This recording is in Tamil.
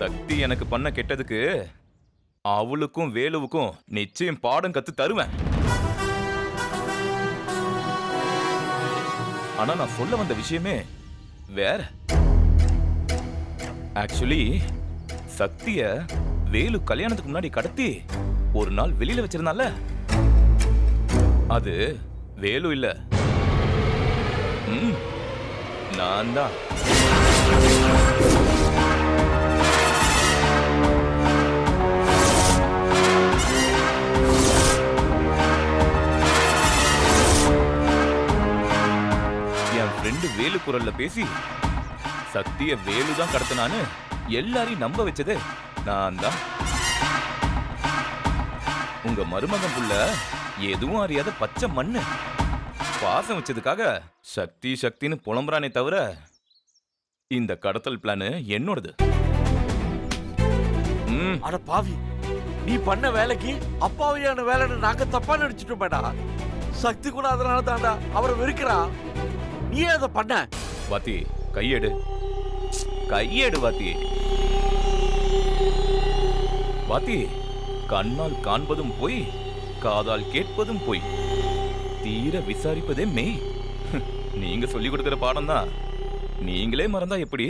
சக்தி எனக்கு பண்ண கெட்டதுக்கு அவளுக்கும் வேலுவுக்கும் நிச்சயம் பாடம் கத்து தருவேன். ஆனா நான் சொல்ல வந்த விஷயமே வேற. ஆக்சுவலி சக்திய வேலு கல்யாணத்துக்கு முன்னாடி கடத்தி ஒரு நாள் வெளியில வச்சிருந்தால, அது வேலு இல்ல, நான் தான். என் ஃப்ரெண்டு வேலு குரல்ல பேசி சக்திய வேலு தான் கடத்தினான்னு எல்லாரையும் நம்ப வச்சது நான் தான். உங்க மருமகன் புள்ள எதுவும் அறியாத பச்சை மண்ணு. பாசம் வச்சதுக்காக சக்தி சக்தின்னு புலம்புறானே தவிர இந்த கடத்தல் பிளான் என்னோடது. அட பாவி, நீ பண்ண வேலைக்கு அப்பாவியான வேலைன்னு நாங்க தப்பா நினைச்சிட்டோமேடா. சக்தி கூட அதனால தான்டா அவரை வெறுக்கிறா. நீயே அதை பண்ண. வாத்தி கையெடு, கையெடு வாத்தி. வாத்தி, கண்ணால் காண்பதும் போய், காதால் கேட்பதும் போய், தீர விசாரிப்பதே மெய். நீங்க சொல்லி கொடுக்கிற பாடம் தான் நீங்களே மறந்தா எப்படி?